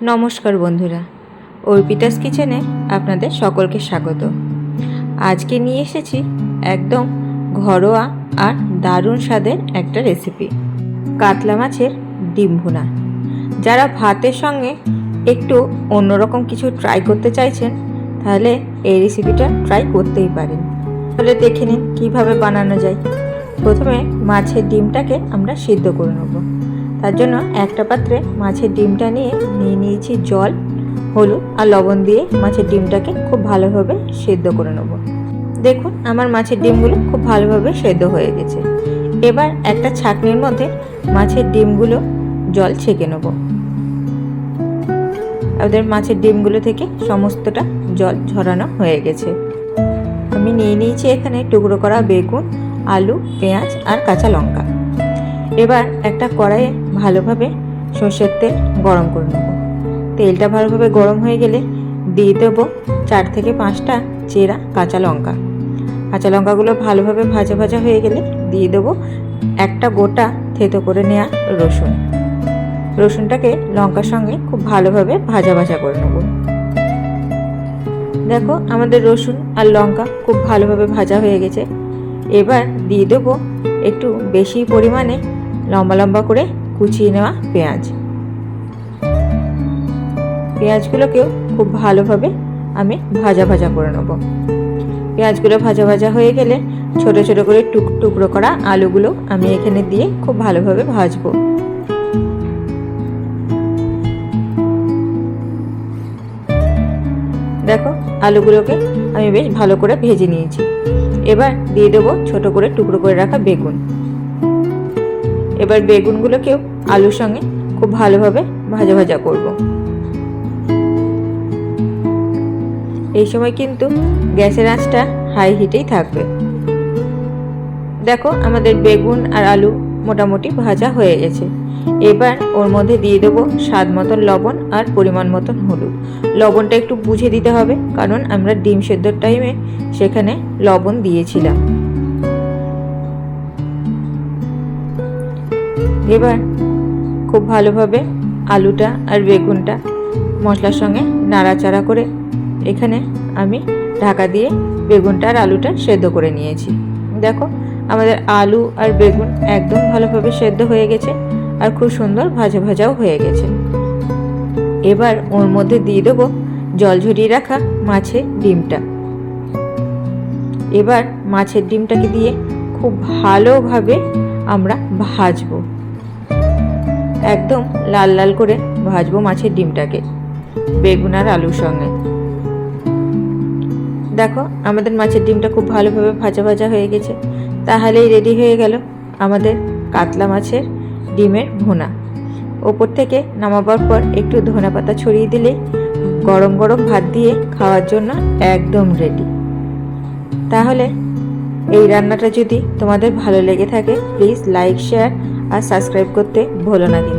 নমস্কার বন্ধুরা, অর্পিতাস কিচেনে আপনাদের সকলকে স্বাগত। আজকে নিয়ে এসেছি একদম ঘরোয়া আর দারুণ স্বাদের একটা রেসিপি, কাতলা মাছের ডিম ভুনা। যারা ভাতের সঙ্গে একটু অন্যরকম কিছু ট্রাই করতে চাইছেন, তাহলে এই রেসিপিটা ট্রাই করতেই পারেন। তাহলে দেখে নিন কীভাবে বানানো যায়। প্রথমে মাছের ডিমটাকে আমরা সিদ্ধ করে নেব। তার জন্য একটা পাত্রে মাছের ডিমটা নিয়ে নিয়েছি জল, হলুদ আর লবণ দিয়ে মাছের ডিমটাকে খুব ভালোভাবে সেদ্ধ করে নেব। দেখুন আমার মাছের ডিমগুলো খুব ভালোভাবে সেদ্ধ হয়ে গেছে। এবার একটা ছাঁকনির মধ্যে মাছের ডিমগুলো জল ছেঁকে নেব। আমাদের মাছের ডিমগুলো থেকে সমস্তটা জল ঝরানো হয়ে গেছে। আমি নিয়ে নিয়েছি এখানে টুকরো করা বেগুন, আলু, পেঁয়াজ আর কাঁচা লঙ্কা। এবার একটা কড়াইয়ে ভালোভাবে সর্ষের তেল গরম করে নেব। তেলটা ভালোভাবে গরম হয়ে গেলে দিয়ে দেবো 4 থেকে 5টা চেরা কাঁচা লঙ্কা। কাঁচা লঙ্কাগুলো ভালোভাবে ভাজা ভাজা হয়ে গেলে দিয়ে দেবো একটা গোটা থেতো করে নেওয়া রসুন। রসুনটাকে লঙ্কার সঙ্গে খুব ভালোভাবে ভাজা ভাজা করে নেব। দেখো আমাদের রসুন আর লঙ্কা খুব ভালোভাবে ভাজা হয়ে গেছে। এবার দিয়ে দেবো একটু বেশি পরিমাণে লম্বা লম্বা করে কুচিয়ে নেওয়া পেঁয়াজ। পেঁয়াজগুলোকেও খুব ভালোভাবে আমি ভাজা ভাজা করে নেব। পেঁয়াজগুলো ভাজা ভাজা হয়ে গেলে ছোট ছোট করে টুকরো করা আলুগুলো আমি এখানে দিয়ে খুব ভালোভাবে ভাজবো। দেখো আলুগুলোকে আমি বেশ ভালো করে ভেজে নিয়েছি। এবার দিয়ে দেবো ছোট করে টুকরো করে রাখা বেগুন। এবার বেগুনগুলোকেও আলুর সঙ্গে খুব ভালোভাবে ভাজা ভাজা করব। এই সময় কিন্তু গ্যাসের আঁচটা হাই হিটেই থাকবে। দেখো আমাদের বেগুন আর আলু মোটামুটি ভাজা হয়ে গেছে। এবার ওর মধ্যে দিয়ে দেবো স্বাদ মতন লবণ আর পরিমাণ মতন হলুদ। লবণটা একটু বুঝে দিতে হবে, কারণ আমরা ডিম সেদ্ধর টাইমে সেখানে লবণ দিয়েছিলাম। এবার খুব ভালোভাবে আলুটা আর বেগুনটা মশলার সঙ্গে নাড়াচাড়া করে এখানে আমি ঢাকা দিয়ে বেগুনটা আর আলুটা সেদ্ধ করে নিয়েছি। দেখো আমাদের আলু আর বেগুন একদম ভালোভাবে সেদ্ধ হয়ে গেছে আর খুব সুন্দর ভাজা ভাজাও হয়ে গেছে। এবার ওর মধ্যে দিয়ে দেবো জল ঝরিয়ে রাখা মাছের ডিমটা। এবার মাছের ডিমটাকে দিয়ে খুব ভালোভাবে আমরা ভাজবো, একদম লাল লাল করে ভাজবো মাছের ডিমটাকে বেগুন আর আলুর সঙ্গে। দেখো আমাদের মাছের ডিমটা খুব ভালোভাবে ভাজা ভাজা হয়ে গেছে। তাহলেই রেডি হয়ে গেল আমাদের কাতলা মাছের ডিমের ভুনা। ওপর থেকে নামাবার পর একটু ধনেপাতা ছড়িয়ে দিলেই গরম গরম ভাত দিয়ে খাওয়ার জন্য একদম রেডি। তাহলে এই রান্নাটা যদি তোমাদের ভালো লেগে থাকে, প্লিজ লাইক, শেয়ার আর সাবস্ক্রাইব করতে ভুলো না কিন্তু।